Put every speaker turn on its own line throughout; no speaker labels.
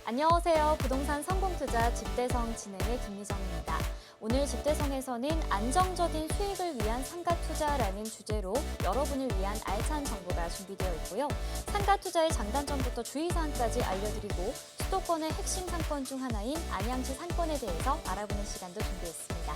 안녕하세요. 부동산 성공투자 집대성 진행의 김미정입니다. 오늘 집대성에서는 안정적인 수익을 위한 상가투자라는 주제로 여러분을 위한 알찬 정보가 준비되어 있고요. 상가투자의 장단점부터 주의사항까지 알려드리고 수도권의 핵심 상권 중 하나인 안양시 상권에 대해서 알아보는 시간도 준비했습니다.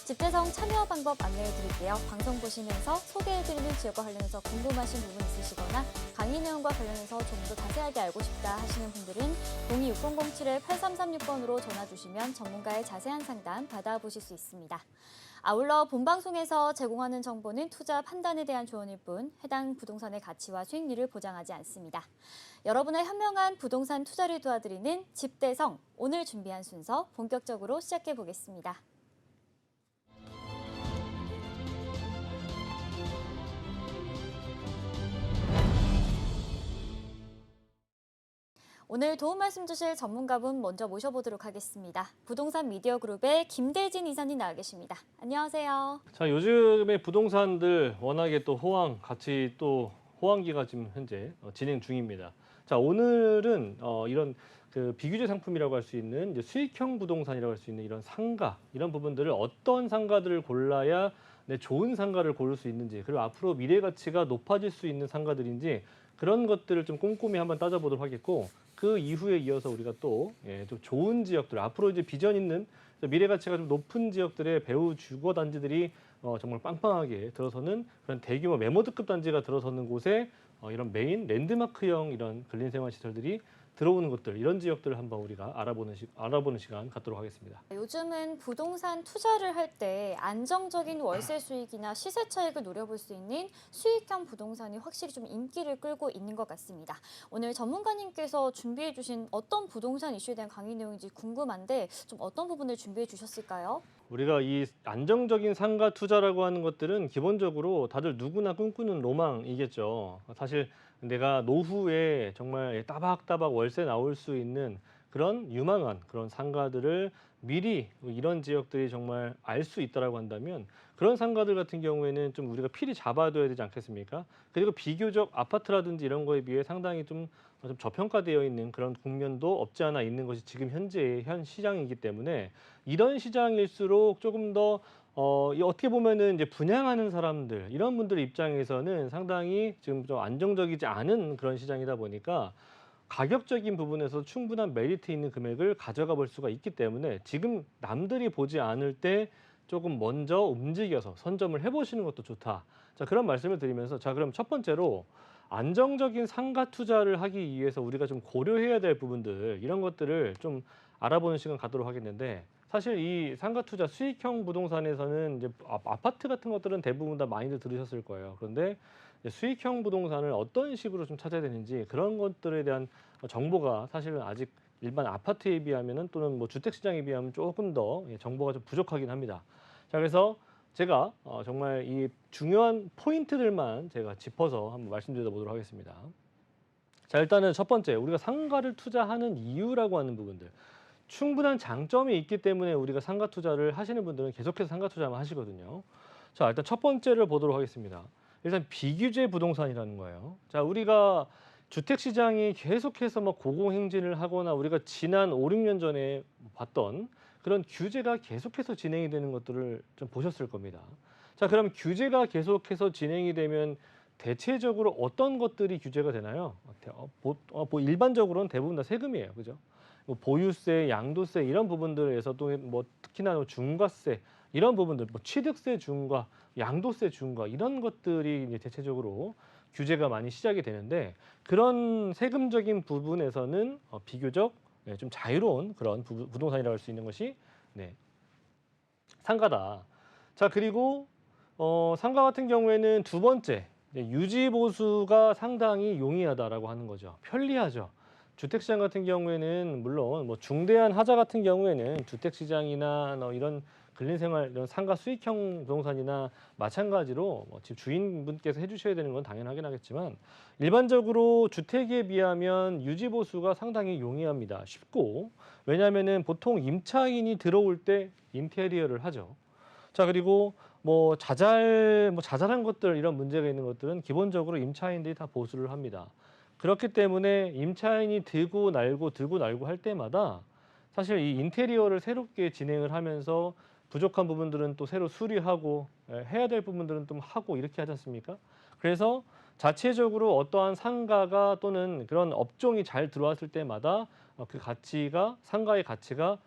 집대성 참여 방법 안내해 드릴게요. 방송 보시면서 소개해드리는 지역과 관련해서 궁금하신 부분 있으시거나 강의 내용과 관련해서 좀 더 자세하게 알고 싶다 하시는 분들은 026007-8336번으로 전화 주시면 전문가의 자세한 상담 받아보실 수 있습니다. 아울러 본방송에서 제공하는 정보는 투자 판단에 대한 조언일 뿐 해당 부동산의 가치와 수익률을 보장하지 않습니다. 여러분의 현명한 부동산 투자를 도와드리는 집대성, 오늘 준비한 순서 본격적으로 시작해 보겠습니다. 오늘 도움 말씀 주실 전문가분 먼저 모셔보도록 하겠습니다. 부동산 미디어 그룹의 김대진 이사님 나와 계십니다. 안녕하세요.
자, 요즘에 부동산들 워낙에 또 같이 또 호황기가 지금 현재 진행 중입니다. 자, 오늘은 이런 그 비규제 상품이라고 할 수 있는 이제 수익형 부동산이라고 할 수 있는 이런 상가, 이런 부분들을 어떤 상가들을 골라야 좋은 상가를 고를 수 있는지, 그리고 앞으로 미래 가치가 높아질 수 있는 상가들인지 그런 것들을 좀 꼼꼼히 한번 따져보도록 하겠고, 그 이후에 이어서 우리가 또 좀 좋은 지역들, 앞으로 이제 비전 있는 미래 가치가 좀 높은 지역들의 배후 주거 단지들이 정말 빵빵하게 들어서는 그런 대규모 매모드급 단지가 들어서는 곳에 이런 메인 랜드마크형 이런 근린생활 시설들이 들어오는 곳들, 이런 지역들을 한번 우리가 알아보는 시간 갖도록 하겠습니다.
요즘은 부동산 투자를 할 때 안정적인 월세 수익이나 시세 차익을 노려볼 수 있는 수익형 부동산이 확실히 좀 인기를 끌고 있는 것 같습니다. 오늘 전문가님께서 준비해 주신 어떤 부동산 이슈에 대한 강의 내용인지 궁금한데 좀 어떤 부분을 준비해 주셨을까요?
우리가 이 안정적인 상가 투자라고 하는 것들은 기본적으로 다들 누구나 꿈꾸는 로망이겠죠. 사실 내가 노후에 정말 따박따박 월세 나올 수 있는 그런 유망한 그런 상가들을 미리 이런 지역들이 정말 알 수 있다라고 한다면, 그런 상가들 같은 경우에는 좀 우리가 필히 잡아둬야 되지 않겠습니까? 그리고 비교적 아파트라든지 이런 거에 비해 상당히 좀 저평가되어 있는 그런 국면도 없지 않아 있는 것이 지금 현재의 현 시장이기 때문에, 이런 시장일수록 조금 더 어떻게 보면은 이제 분양하는 사람들, 이런 분들 입장에서는 상당히 지금 좀 안정적이지 않은 그런 시장이다 보니까 가격적인 부분에서 충분한 메리트 있는 금액을 가져가 볼 수가 있기 때문에, 지금 남들이 보지 않을 때 조금 먼저 움직여서 선점을 해보시는 것도 좋다. 자, 그런 말씀을 드리면서, 자, 그럼 첫 번째로 안정적인 상가 투자를 하기 위해서 우리가 좀 고려해야 될 부분들, 이런 것들을 좀 알아보는 시간 갖도록 하겠는데, 사실 이 상가 투자 수익형 부동산에서는 이제 아파트 같은 것들은 대부분 다 많이들 들으셨을 거예요. 그런데 수익형 부동산을 어떤 식으로 좀 찾아야 되는지, 그런 것들에 대한 정보가 사실은 아직 일반 아파트에 비하면은, 또는 뭐 주택 시장에 비하면 조금 더 정보가 좀 부족하긴 합니다. 자, 그래서 제가 정말 이 중요한 포인트들만 제가 짚어서 한번 말씀드려 보도록 하겠습니다. 자, 일단은 첫 번째, 우리가 상가를 투자하는 이유라고 하는 부분들. 충분한 장점이 있기 때문에 우리가 상가 투자를 하시는 분들은 계속해서 상가 투자만 하시거든요. 자, 일단 첫 번째를 보도록 하겠습니다. 일단 비규제 부동산이라는 거예요. 자, 우리가 주택 시장이 계속해서 뭐 고공행진을 하거나 우리가 지난 5, 6년 전에 봤던 그런 규제가 계속해서 진행이 되는 것들을 좀 보셨을 겁니다. 자, 그럼 규제가 계속해서 진행이 되면 대체적으로 어떤 것들이 규제가 되나요? 일반적으로는 대부분 다 세금이에요. 그죠? 뭐 보유세, 양도세 이런 부분들에서도 뭐 특히나 중과세 이런 부분들, 뭐 취득세 중과, 양도세 중과, 이런 것들이 이제 대체적으로 규제가 많이 시작이 되는데, 그런 세금적인 부분에서는 비교적 좀 자유로운 그런 부동산이라고 할 수 있는 것이 상가다. 자, 그리고 상가 같은 경우에는 두 번째, 유지 보수가 상당히 용이하다라고 하는 거죠. 편리하죠. 주택시장 같은 경우에는 물론 뭐 중대한 하자 같은 경우에는 주택시장이나 이런 근린생활, 이런 상가 수익형 부동산이나 마찬가지로 집 주인분께서 해주셔야 되는 건 당연하긴 하겠지만, 일반적으로 주택에 비하면 유지 보수가 상당히 용이합니다. 쉽고, 왜냐하면은 보통 임차인이 들어올 때 인테리어를 하죠. 자, 그리고 자잘한 것들, 이런 문제가 있는 것들은 기본적으로 임차인들이 다 보수를 합니다. 그렇기 때문에 임차인이 들고 날고 할 때마다 사실 이 인테리어를 새롭게 진행을 하면서 부족한 부분들은 또 새로 수리하고 해야 될 부분들은 좀 하고 이렇게 하지 않습니까? 그래서 자체적으로 어떠한 상가가 또는 그런 업종이 잘 들어왔을 때마다 그 가치가 상가의 가치가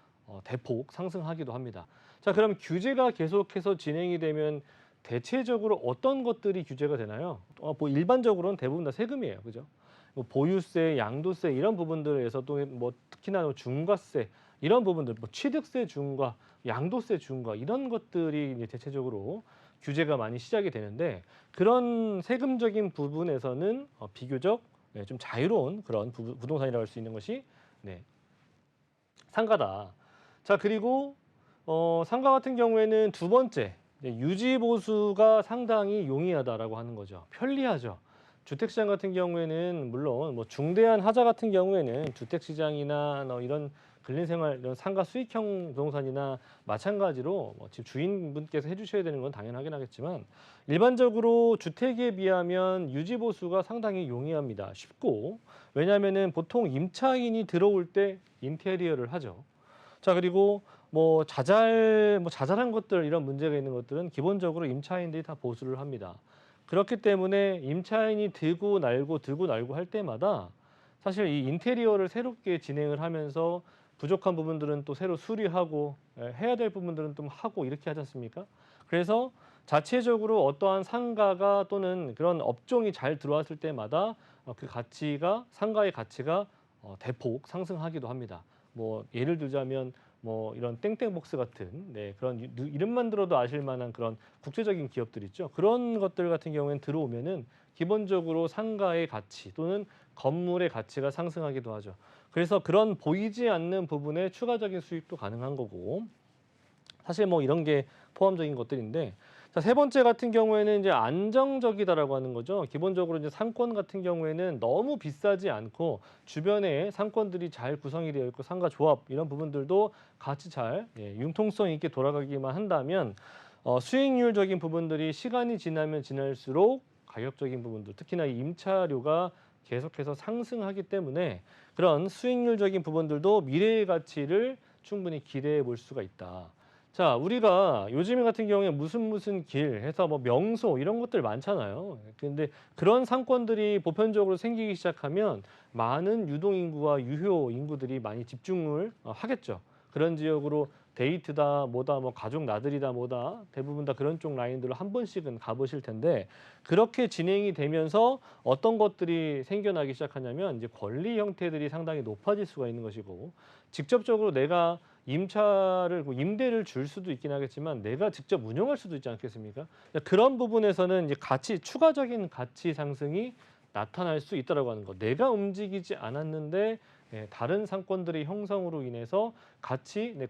대폭 상승하기도 합니다. 자, 그럼 규제가 계속해서 진행이 되면 대체적으로 어떤 것들이 규제가 되나요? 뭐 일반적으로는 대부분 다 세금이에요. 그죠? 뭐 보유세, 양도세 이런 부분들에서 또 뭐 특히나 뭐 중과세 이런 부분들, 뭐 취득세 중과, 양도세 중과 이런 것들이 이제 대체적으로 규제가 많이 시작이 되는데 그런 세금적인 부분에서는 비교적 좀 자유로운 그런 부동산이라고 할 수 있는 것이 네, 상가다. 자, 그리고 상가 같은 경우에는 두 번째, 유지 보수가 상당히 용이하다라고 하는 거죠. 편리하죠. 주택시장 같은 경우에는 물론 뭐 중대한 하자 같은 경우에는 주택시장이나 이런 근린생활 이런 상가 수익형 부동산이나 마찬가지로 집 주인분께서 해주셔야 되는 건 당연하긴 하겠지만 일반적으로 주택에 비하면 유지 보수가 상당히 용이합니다. 쉽고 왜냐하면은 보통 임차인이 들어올 때 인테리어를 하죠. 자, 그리고 뭐 자잘한 것들 이런 문제가 있는 것들은 기본적으로 임차인들이 다 보수를 합니다. 그렇기 때문에 임차인이 들고 날고 할 때마다 사실 이 인테리어를 새롭게 진행을 하면서 부족한 부분들은 또 새로 수리하고 해야 될 부분들은 좀 하고 이렇게 하지 않습니까? 그래서 자체적으로 어떠한 상가가 또는 그런 업종이 잘 들어왔을 때마다 그 가치가 상가의 가치가 대폭 상승하기도 합니다. 뭐 예를 들자면 뭐 이런 땡땡복스 같은 그런 이름만 들어도 아실 만한 그런 국제적인 기업들 있죠. 그런 것들 같은 경우에는 들어오면은 기본적으로 상가의 가치 또는 건물의 가치가 상승하기도 하죠. 그래서 그런 보이지 않는 부분에 추가적인 수익도 가능한 거고 사실 뭐 이런 게 포함적인 것들인데 자, 세 번째 같은 경우에는 이제 안정적이다라고 하는 거죠. 기본적으로 이제 상권 같은 경우에는 너무 비싸지 않고 주변에 상권들이 잘 구성이 되어 있고 상가 조합 이런 부분들도 같이 잘 융통성 있게 돌아가기만 한다면 수익률적인 부분들이 시간이 지나면 지날수록 가격적인 부분들 특히나 이 임차료가 계속해서 상승하기 때문에 그런 수익률적인 부분들도 미래의 가치를 충분히 기대해 볼 수가 있다. 자, 우리가 요즘 같은 경우에 무슨 길 해서 뭐 명소 이런 것들 많잖아요. 근데 그런 상권들이 보편적으로 생기기 시작하면 많은 유동인구와 유효 인구들이 많이 집중을 하겠죠. 그런 지역으로 데이트다 뭐다 뭐 가족 나들이다 뭐다 대부분 다 그런 쪽 라인들로 한 번씩은 가보실 텐데 그렇게 진행이 되면서 어떤 것들이 생겨나기 시작하냐면 이제 권리 형태들이 상당히 높아질 수가 있는 것이고 직접적으로 내가 임차를 임대를 줄 수도 있긴 하겠지만 내가 직접 운영할 수도 있지 않겠습니까? 그런 부분에서는 이제 추가적인 가치 상승이 나타날 수 있다라고 하는 거. 내가 움직이지 않았는데 다른 상권들의 형성으로 인해서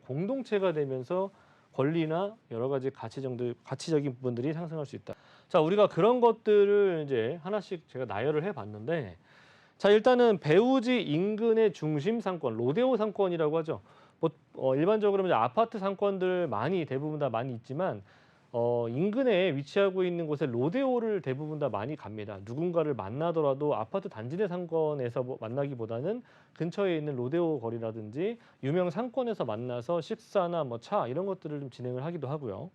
공동체가 되면서 권리나 여러 가지 가치적인 부분들이 상승할 수 있다. 자, 우리가 그런 것들을 이제 하나씩 제가 나열을 해봤는데, 자, 일단은 배우지 인근의 중심 상권, 로데오 상권이라고 하죠. 뭐 일반적으로 이제 아파트 상권들 대부분 다 많이 있지만 인근에 위치하고 있는 곳에 로데오를 대부분 다 많이 갑니다. 누군가를 만나더라도 아파트 단지 내 상권에서 만나기보다는 근처에 있는 로데오 거리라든지 유명 상권에서 만나서 식사나 뭐 차 이런 것들을 좀 진행을 하기도 하고요.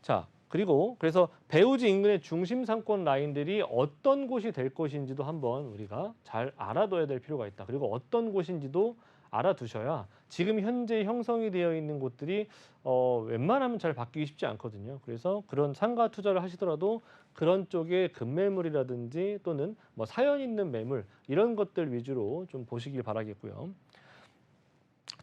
자, 그래서 배우지 인근의 중심 상권 라인들이 어떤 곳이 될 것인지도 한번 우리가 잘 알아둬야 될 필요가 있다. 그리고 어떤 곳인지도 알아두셔야 지금 현재 형성이 되어 있는 곳들이 웬만하면 잘 바뀌기 쉽지 않거든요. 그래서 그런 상가 투자를 하시더라도 그런 쪽에 급매물이라든지 또는 뭐 사연 있는 매물 이런 것들 위주로 좀 보시길 바라겠고요.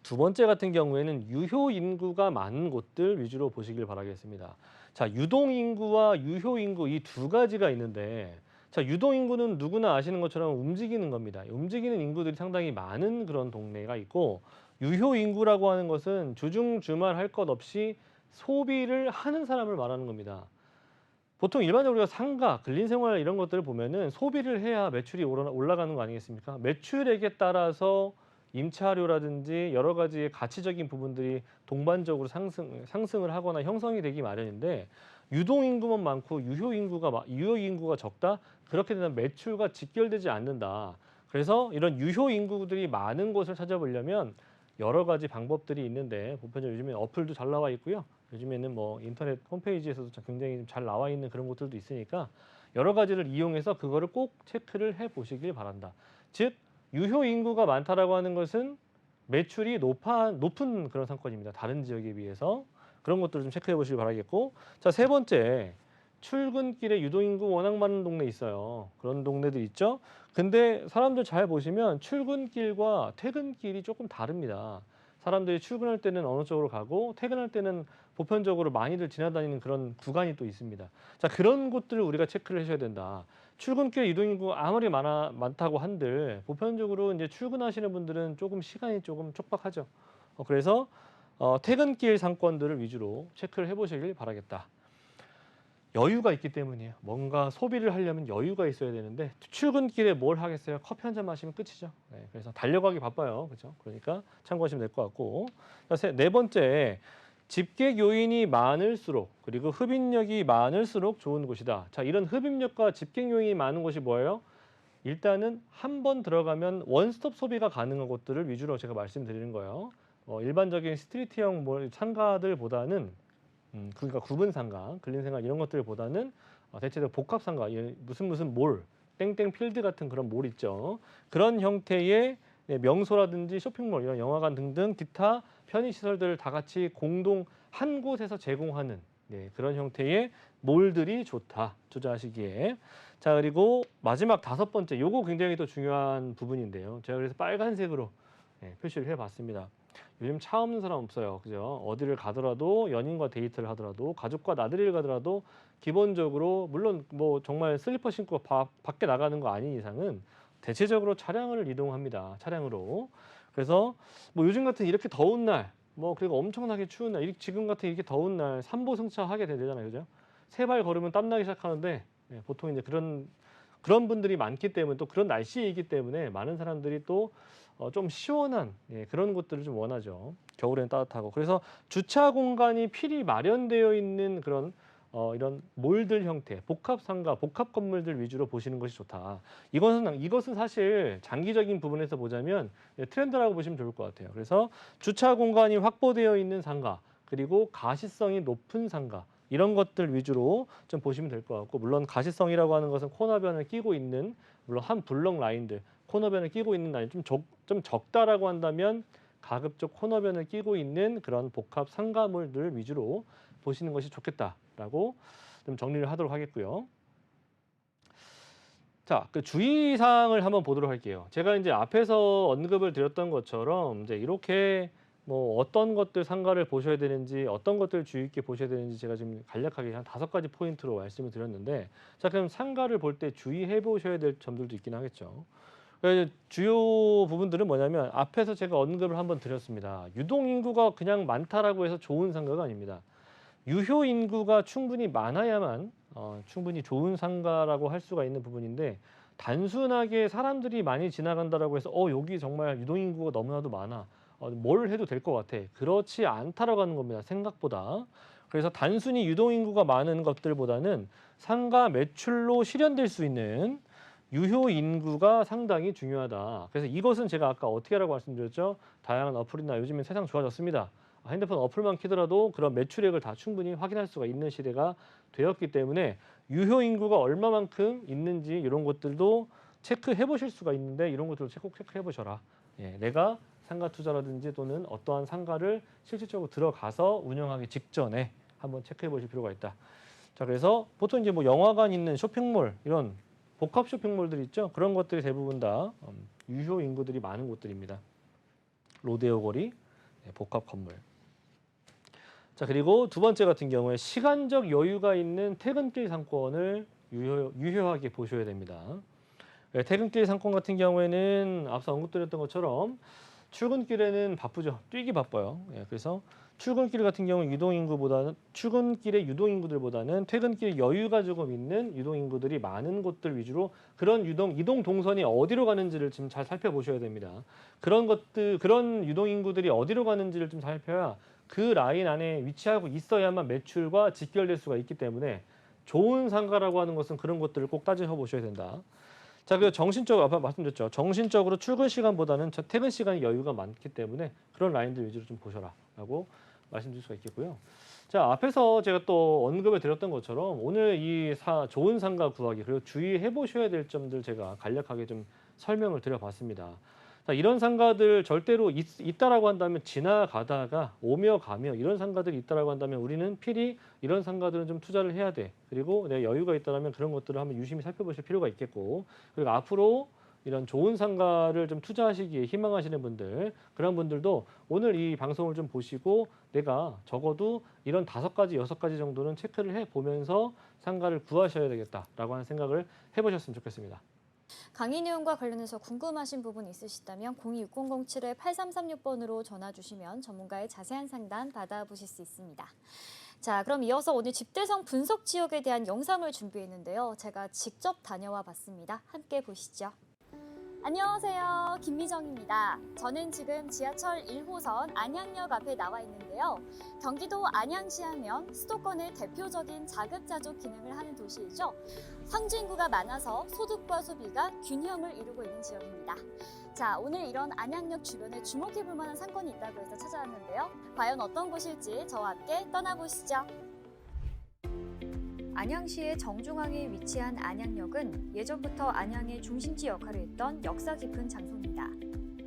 두 번째 같은 경우에는 유효 인구가 많은 곳들 위주로 보시길 바라겠습니다. 자, 유동 인구와 유효 인구 이 두 가지가 있는데 자, 유동 인구는 누구나 아시는 것처럼 움직이는 겁니다. 움직이는 인구들이 상당히 많은 그런 동네가 있고 유효 인구라고 하는 것은 주중 주말 할 것 없이 소비를 하는 사람을 말하는 겁니다. 보통 일반적으로 우리가 상가, 근린생활 이런 것들을 보면은 소비를 해야 매출이 올라가는 거 아니겠습니까? 매출액에 따라서 임차료라든지 여러 가지의 가치적인 부분들이 동반적으로 상승을 하거나 형성이 되기 마련인데 유동 인구만 많고 유효 인구가 적다. 그렇게 되면 매출과 직결되지 않는다. 그래서 이런 유효 인구들이 많은 곳을 찾아보려면 여러 가지 방법들이 있는데 보편적으로 요즘에 어플도 잘 나와 있고요. 요즘에는 뭐 인터넷 홈페이지에서도 굉장히 잘 나와 있는 그런 곳들도 있으니까 여러 가지를 이용해서 그거를 꼭 체크를 해 보시길 바란다. 즉 유효 인구가 많다라고 하는 것은 매출이 높은 그런 상권입니다. 다른 지역에 비해서. 그런 것들을 좀 체크해 보시길 바라겠고. 자, 세 번째. 출근길에 유동인구 워낙 많은 동네 있어요. 그런 동네들 있죠. 근데 사람들 잘 보시면 출근길과 퇴근길이 조금 다릅니다. 사람들이 출근할 때는 어느 쪽으로 가고 퇴근할 때는 보편적으로 많이들 지나다니는 그런 구간이 또 있습니다. 자, 그런 곳들을 우리가 체크를 하셔야 된다. 출근길 유동인구 아무리 많다고 한들 보편적으로 이제 출근하시는 분들은 조금 시간이 조금 촉박하죠. 그래서 퇴근길 상권들을 위주로 체크를 해보시길 바라겠다. 여유가 있기 때문이에요. 뭔가 소비를 하려면 여유가 있어야 되는데 출근길에 뭘 하겠어요? 커피 한 잔 마시면 끝이죠. 네, 그래서 달려가기 바빠요. 그렇죠? 그러니까 참고하시면 될 것 같고. 네 번째, 집객 요인이 많을수록 그리고 흡입력이 많을수록 좋은 곳이다. 자, 이런 흡입력과 집객 요인이 많은 곳이 뭐예요? 일단은 한 번 들어가면 원스톱 소비가 가능한 곳들을 위주로 제가 말씀드리는 거예요. 일반적인 스트리트형 상가들보다는 그러니까 구분 상가, 근린 상가 이런 것들보다는 대체적으로 복합 상가, 무슨 몰, 땡땡 필드 같은 그런 몰 있죠. 그런 형태의 명소라든지 쇼핑몰, 이런 영화관 등등 기타 편의 시설들을 다 같이 공동 한 곳에서 제공하는 그런 형태의 몰들이 좋다. 투자하시기에. 자, 그리고 마지막 다섯 번째, 요거 굉장히 또 중요한 부분인데요. 제가 그래서 빨간색으로 표시를 해봤습니다. 요즘 차 없는 사람 없어요. 그죠? 어디를 가더라도 연인과 데이트를 하더라도 가족과 나들이를 가더라도 기본적으로 물론 뭐 정말 슬리퍼 신고 밖에 나가는 거 아닌 이상은 대체적으로 차량을 이동합니다. 차량으로. 그래서 뭐 요즘 같은 이렇게 더운 날, 뭐 그리고 엄청나게 추운 날, 지금 같은 이렇게 더운 날 삼보승차 하게 되잖아요. 그죠? 세 발 걸으면 땀나기 시작하는데 보통 이제 그런 분들이 많기 때문에 또 그런 날씨이기 때문에 많은 사람들이 또 좀 시원한 그런 곳들을 좀 원하죠. 겨울에는 따뜻하고. 그래서 주차 공간이 필히 마련되어 있는 그런 이런 몰들 형태, 복합 상가, 복합 건물들 위주로 보시는 것이 좋다. 이것은 사실 장기적인 부분에서 보자면 트렌드라고 보시면 좋을 것 같아요. 그래서 주차 공간이 확보되어 있는 상가, 그리고 가시성이 높은 상가, 이런 것들 위주로 좀 보시면 될 것 같고, 물론 가시성이라고 하는 것은 코너변을 끼고 있는, 물론 한 블럭 라인들, 코너변을 끼고 있는 라인 좀 적다라고 한다면 가급적 코너변을 끼고 있는 그런 복합 상가물들 위주로 보시는 것이 좋겠다라고 좀 정리를 하도록 하겠고요. 자, 그 주의사항을 한번 보도록 할게요. 제가 이제 앞에서 언급을 드렸던 것처럼 이제 이렇게 뭐 어떤 것들 상가를 보셔야 되는지, 어떤 것들 주의 있게 보셔야 되는지 제가 지금 간략하게 한 5가지 포인트로 말씀을 드렸는데, 자, 그럼 상가를 볼 때 주의해 보셔야 될 점들도 있긴 하겠죠. 주요 부분들은 뭐냐면 앞에서 제가 언급을 한번 드렸습니다. 유동 인구가 그냥 많다라고 해서 좋은 상가가 아닙니다. 유효 인구가 충분히 많아야만 충분히 좋은 상가라고 할 수가 있는 부분인데, 단순하게 사람들이 많이 지나간다라고 해서 여기 정말 유동 인구가 너무나도 많아. 뭘 해도 될 것 같아. 그렇지 않다라고 하는 겁니다. 생각보다. 그래서 단순히 유동 인구가 많은 것들보다는 상가 매출로 실현될 수 있는 유효 인구가 상당히 중요하다. 그래서 이것은 제가 아까 어떻게 하라고 말씀드렸죠? 다양한 어플이나 요즘엔 세상 좋아졌습니다. 핸드폰 어플만 키더라도 그런 매출액을 다 충분히 확인할 수가 있는 시대가 되었기 때문에 유효 인구가 얼마만큼 있는지 이런 것들도 체크해 보실 수가 있는데, 이런 것들도 꼭 체크해 보셔라. 내가 상가 투자라든지 또는 어떠한 상가를 실질적으로 들어가서 운영하기 직전에 한번 체크해 보실 필요가 있다. 자, 그래서 보통 이제 뭐 영화관 있는 쇼핑몰, 이런 복합 쇼핑몰들 있죠. 그런 것들이 대부분 다 유효 인구들이 많은 곳들입니다. 로데오 거리, 복합 건물. 자, 그리고 두 번째 같은 경우에 시간적 여유가 있는 퇴근길 상권을 유효하게 보셔야 됩니다. 퇴근길 상권 같은 경우에는 앞서 언급드렸던 것처럼 출근길에는 바쁘죠. 뛰기 바빠요. 그래서 출근길 같은 경우 출근길의 유동 인구들보다는 퇴근길 여유가 조금 있는 유동 인구들이 많은 곳들 위주로 그런 이동 동선이 어디로 가는지를 좀 잘 살펴보셔야 됩니다. 그런 유동 인구들이 어디로 가는지를 좀 살펴야 그 라인 안에 위치하고 있어야만 매출과 직결될 수가 있기 때문에 좋은 상가라고 하는 것은 그런 것들을 꼭 따져 보셔야 된다. 자, 그리고 정신적으로 아까 말씀드렸죠. 정신적으로 출근 시간보다는 퇴근 시간이 여유가 많기 때문에 그런 라인들 위주로 좀 보셔라라고 말씀드릴 수가 있겠고요. 자, 앞에서 제가 또 언급을 드렸던 것처럼 오늘 이 좋은 상가 구하기 그리고 주의해 보셔야 될 점들 제가 간략하게 좀 설명을 드려봤습니다. 자, 이런 상가들 절대로 있다라고 한다면 지나가다가 오며 가며 이런 상가들이 있다라고 한다면 우리는 필히 이런 상가들은 좀 투자를 해야 돼. 그리고 내가 여유가 있다라면 그런 것들을 한번 유심히 살펴보실 필요가 있겠고, 그리고 앞으로 이런 좋은 상가를 좀 투자하시기에 희망하시는 분들, 그런 분들도 오늘 이 방송을 좀 보시고 내가 적어도 이런 5가지, 6가지 정도는 체크를 해보면서 상가를 구하셔야 되겠다라고 하는 생각을 해보셨으면 좋겠습니다.
강의 내용과 관련해서 궁금하신 부분 있으시다면 026077-8336번으로 전화 주시면 전문가의 자세한 상담 받아보실 수 있습니다. 자, 그럼 이어서 오늘 집대성 분석 지역에 대한 영상을 준비했는데요. 제가 직접 다녀와 봤습니다. 함께 보시죠. 안녕하세요. 김미정입니다. 저는 지금 지하철 1호선 안양역 앞에 나와 있는데요. 경기도 안양시 하면 수도권의 대표적인 자급자족 기능을 하는 도시이죠. 상주 인구가 많아서 소득과 소비가 균형을 이루고 있는 지역입니다. 자, 오늘 이런 안양역 주변에 주목해볼 만한 상권이 있다고 해서 찾아왔는데요. 과연 어떤 곳일지 저와 함께 떠나보시죠. 안양시의 정중앙에 위치한 안양역은 예전부터 안양의 중심지 역할을 했던 역사 깊은 장소입니다.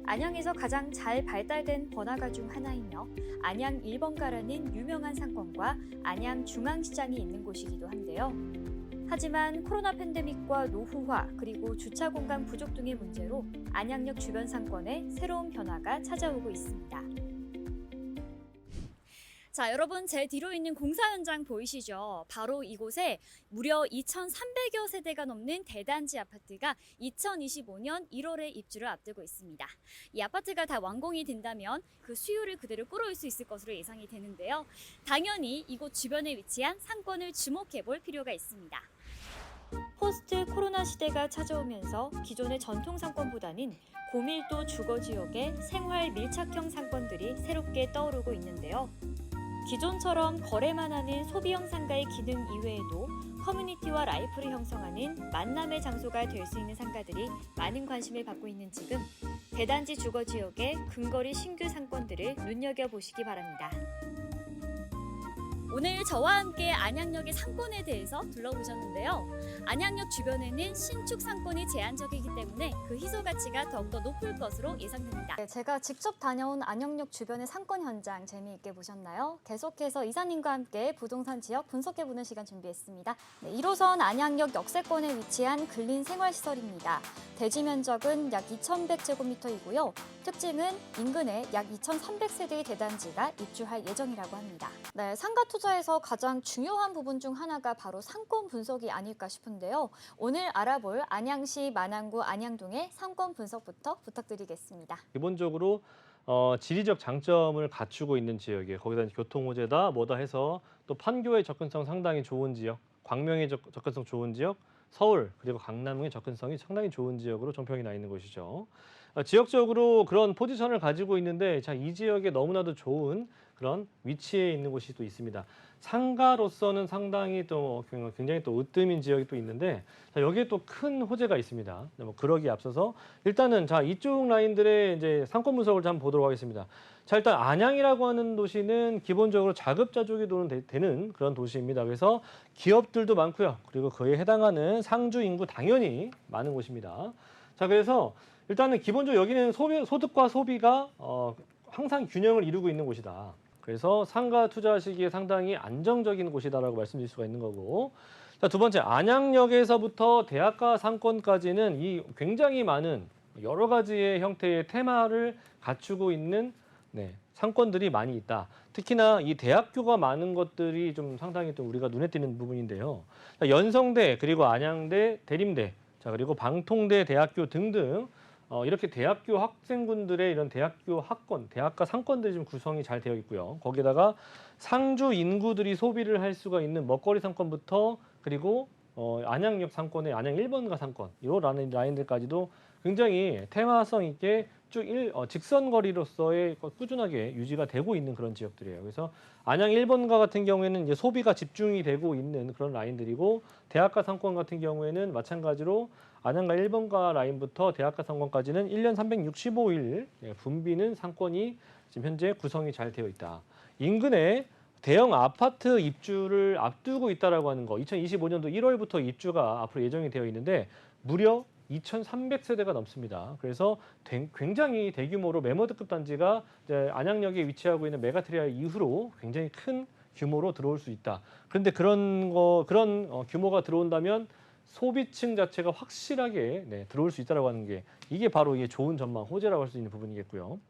안양에서 가장 잘 발달된 번화가 중 하나이며 안양 1번가라는 유명한 상권과 안양 중앙시장이 있는 곳이기도 한데요. 하지만 코로나 팬데믹과 노후화 그리고 주차 공간 부족 등의 문제로 안양역 주변 상권에 새로운 변화가 찾아오고 있습니다. 자, 여러분 제 뒤로 있는 공사 현장 보이시죠? 바로 이곳에 무려 2,300여 세대가 넘는 대단지 아파트가 2025년 1월에 입주를 앞두고 있습니다. 이 아파트가 다 완공이 된다면 그 수요를 그대로 끌어올 수 있을 것으로 예상이 되는데요. 당연히 이곳 주변에 위치한 상권을 주목해 볼 필요가 있습니다. 포스트 코로나 시대가 찾아오면서 기존의 전통 상권보다는 고밀도 주거 지역의 생활 밀착형 상권들이 새롭게 떠오르고 있는데요. 기존처럼 거래만 하는 소비형 상가의 기능 이외에도 커뮤니티와 라이프를 형성하는 만남의 장소가 될 수 있는 상가들이 많은 관심을 받고 있는 지금 대단지 주거 지역의 근거리 신규 상권들을 눈여겨보시기 바랍니다. 오늘 저와 함께 안양역의 상권에 대해서 둘러보셨는데요. 안양역 주변에는 신축 상권이 제한적이기 때문에 그 희소 가치가 더욱더 높을 것으로 예상됩니다. 네, 제가 직접 다녀온 안양역 주변의 상권 현장 재미있게 보셨나요? 계속해서 이사님과 함께 부동산 지역 분석해보는 시간 준비했습니다. 네, 1호선 안양역 역세권에 위치한 근린 생활시설입니다. 대지 면적은 약 2,100제곱미터이고요. 특징은 인근에 약 2,300세대의 대단지가 입주할 예정이라고 합니다. 네, 상가 투자에서 가장 중요한 부분 중 하나가 바로 상권 분석이 아닐까 싶은데요. 오늘 알아볼 안양시 만안구 안양동의 상권 분석부터 부탁드리겠습니다.
기본적으로 지리적 장점을 갖추고 있는 지역이에요. 거기다 이제 교통 호재다 뭐다 해서 또 판교의 접근성 상당히 좋은 지역, 광명의 접근성 좋은 지역, 서울 그리고 강남의 접근성이 상당히 좋은 지역으로 정평이 나 있는 곳이죠. 지역적으로 그런 포지션을 가지고 있는데 자, 이 지역에 너무나도 좋은 그런 위치에 있는 곳이 또 있습니다. 상가로서는 상당히 또 굉장히 또 으뜸인 지역이 또 있는데 자, 여기에 또 큰 호재가 있습니다. 뭐 그러기에 앞서서 일단은 자, 이쪽 라인들의 이제 상권 분석을 좀 한번 보도록 하겠습니다. 자, 일단 안양이라고 하는 도시는 기본적으로 자급자족이 되는 그런 도시입니다. 그래서 기업들도 많고요. 그리고 그에 해당하는 상주 인구 당연히 많은 곳입니다. 자, 그래서 일단은 기본적으로 여기는 소득과 소비가 항상 균형을 이루고 있는 곳이다. 그래서 상가 투자하시기에 상당히 안정적인 곳이다라고 말씀드릴 수가 있는 거고. 자, 두 번째, 안양역에서부터 대학가 상권까지는 이 굉장히 많은 여러 가지의 형태의 테마를 갖추고 있는 상권들이 많이 있다. 특히나 이 대학교가 많은 것들이 좀 상당히 좀 우리가 눈에 띄는 부분인데요. 자, 연성대, 그리고 안양대, 대림대, 자, 그리고 방통대 대학교 등등 이렇게 대학교 학생분들의 이런 대학교 학권, 대학가 상권들이 좀 구성이 잘 되어 있고요. 거기다가 상주 인구들이 소비를 할 수가 있는 먹거리 상권부터 그리고 안양역 상권의 안양 1번가 상권 이런 라인들까지도 굉장히 태화성 있게 쭉 직선 거리로서의 꾸준하게 유지가 되고 있는 그런 지역들이에요. 그래서 안양 1번가 같은 경우에는 이제 소비가 집중이 되고 있는 그런 라인들이고 대학가 상권 같은 경우에는 마찬가지로 안양가 1번가 라인부터 대학가 상권까지는 1년 365일 붐비는 상권이 지금 현재 구성이 잘 되어 있다. 인근에 대형 아파트 입주를 앞두고 있다라고 하는 거, 2025년도 1월부터 입주가 앞으로 예정이 되어 있는데 무려 2,300세대가 넘습니다. 그래서 굉장히 대규모로 매머드급 단지가 이제 안양역에 위치하고 있는 메가트리아 이후로 굉장히 큰 규모로 들어올 수 있다. 그런데 그런 규모가 들어온다면 소비층 자체가 확실하게 들어올 수 있다라고 하는 게 이게 바로 이게 좋은 전망, 호재라고 할 수 있는 부분이겠고요.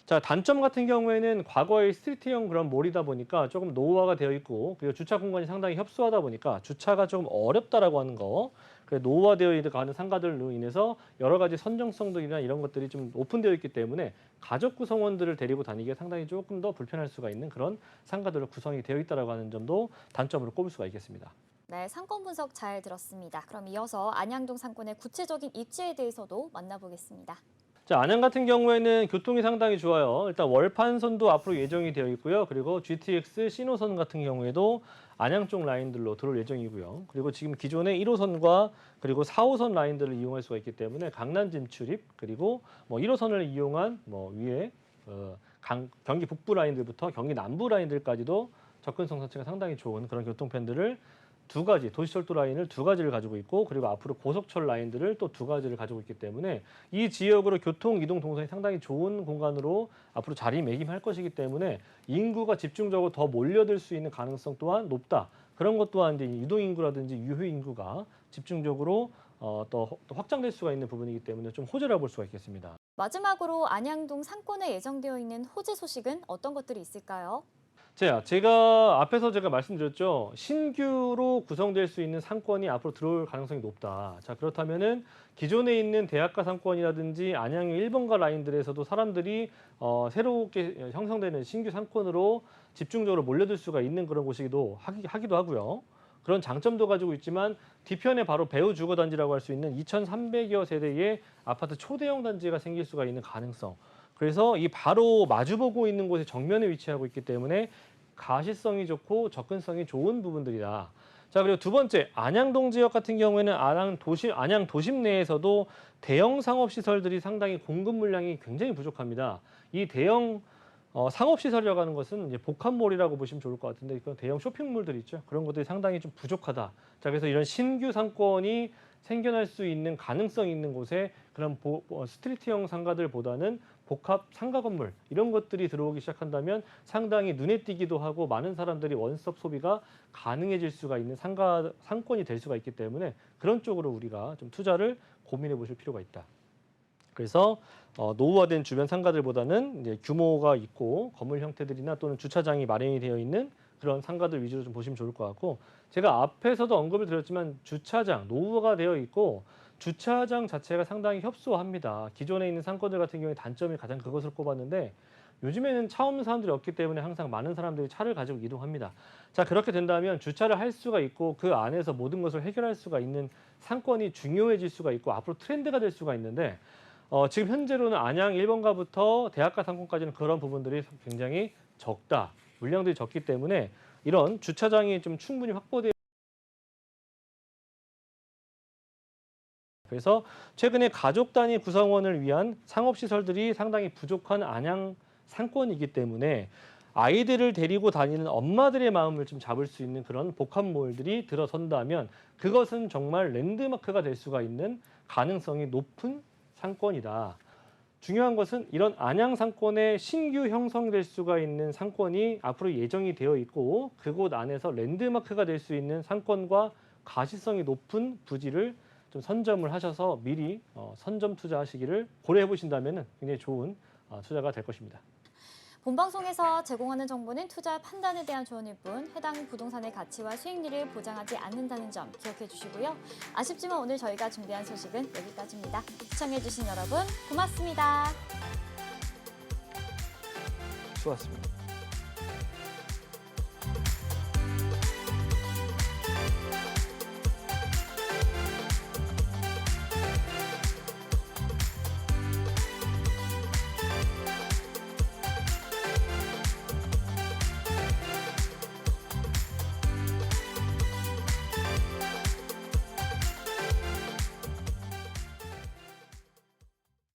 자, 단점 같은 경우에는 과거의 스트리트형 그런 몰이다 보니까 조금 노후화가 되어 있고 그리고 주차 공간이 상당히 협소하다 보니까 주차가 조금 어렵다라고 하는 거. 노후화되어 가는 상가들로 인해서 여러 가지 선정성들이나 이런 것들이 좀 오픈되어 있기 때문에 가족 구성원들을 데리고 다니기가 상당히 조금 더 불편할 수가 있는 그런 상가들로 구성이 되어 있다라고 하는 점도 단점으로 꼽을 수가 있겠습니다.
네, 상권 분석 잘 들었습니다. 그럼 이어서 안양동 상권의 구체적인 입지에 대해서도 만나보겠습니다.
자, 안양 같은 경우에는 교통이 상당히 좋아요. 일단 월판선도 앞으로 예정이 되어 있고요. 그리고 GTX 신호선 같은 경우에도 안양 쪽 라인들로 들어올 예정이고요. 그리고 지금 기존의 1호선과 그리고 4호선 라인들을 이용할 수가 있기 때문에 강남 진출입 그리고 1호선을 이용한 위에 경기 북부 라인들부터 경기 남부 라인들까지도 접근성 자체가 상당히 좋은 그런 교통편들을 두 가지, 도시철도 라인을 두 가지를 가지고 있고 그리고 앞으로 고속철 라인들을 또 두 가지를 가지고 있기 때문에 이 지역으로 교통, 이동 동선이 상당히 좋은 공간으로 앞으로 자리매김할 것이기 때문에 인구가 집중적으로 더 몰려들 수 있는 가능성 또한 높다. 그런 것 또한 이제 유동인구라든지 유효인구가 집중적으로 또 확장될 수가 있는 부분이기 때문에 좀 호재라고 볼 수가 있겠습니다.
마지막으로 안양동 상권에 예정되어 있는 호재 소식은 어떤 것들이 있을까요?
제가 앞에서 말씀드렸죠. 신규로 구성될 수 있는 상권이 앞으로 들어올 가능성이 높다. 자, 그렇다면은 기존에 있는 대학가 상권이라든지 안양의 1번가 라인들에서도 사람들이 새롭게 형성되는 신규 상권으로 집중적으로 몰려들 수가 있는 그런 곳이기도 하기도 하고요. 그런 장점도 가지고 있지만 뒤편에 바로 배후 주거 단지라고 할 수 있는 2,300여 세대의 아파트 초대형 단지가 생길 수가 있는 가능성. 그래서 이 바로 마주보고 있는 곳에 정면에 위치하고 있기 때문에 가시성이 좋고 접근성이 좋은 부분들이다. 자, 그리고 두 번째, 안양동 지역 같은 경우에는 안양 도심 내에서도 대형 상업시설들이 상당히 공급 물량이 굉장히 부족합니다. 이 대형 상업시설이라고 하는 것은 이제 복합몰이라고 보시면 좋을 것 같은데 그런 대형 쇼핑몰들 있죠. 그런 것들이 상당히 좀 부족하다. 자, 그래서 이런 신규 상권이 생겨날 수 있는 가능성 있는 곳에 그런 스트리트형 상가들보다는 복합 상가 건물 이런 것들이 들어오기 시작한다면 상당히 눈에 띄기도 하고 많은 사람들이 원스톱 소비가 가능해질 수가 있는 상권이 될 수가 있기 때문에 그런 쪽으로 우리가 좀 투자를 고민해 보실 필요가 있다. 그래서 노후화된 주변 상가들보다는 이제 규모가 있고 건물 형태들이나 또는 주차장이 마련이 되어 있는 그런 상가들 위주로 좀 보시면 좋을 것 같고 제가 앞에서도 언급을 드렸지만 주차장 노후화가 되어 있고 주차장 자체가 상당히 협소합니다. 기존에 있는 상권들 같은 경우에 단점이 가장 그것을 꼽았는데 요즘에는 차 없는 사람들이 없기 때문에 항상 많은 사람들이 차를 가지고 이동합니다. 자, 그렇게 된다면 주차를 할 수가 있고 그 안에서 모든 것을 해결할 수가 있는 상권이 중요해질 수가 있고 앞으로 트렌드가 될 수가 있는데 지금 현재로는 안양 1번가부터 대학가 상권까지는 그런 부분들이 굉장히 적다. 물량들이 적기 때문에 이런 주차장이 좀 충분히 확보되어 그래서 최근에 가족 단위 구성원을 위한 상업시설들이 상당히 부족한 안양 상권이기 때문에 아이들을 데리고 다니는 엄마들의 마음을 좀 잡을 수 있는 그런 복합몰들이 들어선다면 그것은 정말 랜드마크가 될 수가 있는 가능성이 높은 상권이다. 중요한 것은 이런 안양 상권에 신규 형성될 수가 있는 상권이 앞으로 예정이 되어 있고 그곳 안에서 랜드마크가 될 수 있는 상권과 가시성이 높은 부지를 좀 선점을 하셔서 미리 선점 투자하시기를 고려해 보신다면 굉장히 좋은 투자가 될 것입니다.
본방송에서 제공하는 정보는 투자 판단에 대한 조언일 뿐 해당 부동산의 가치와 수익률을 보장하지 않는다는 점 기억해 주시고요. 아쉽지만 오늘 저희가 준비한 소식은 여기까지입니다. 시청해 주신 여러분 고맙습니다.
수고하셨습니다.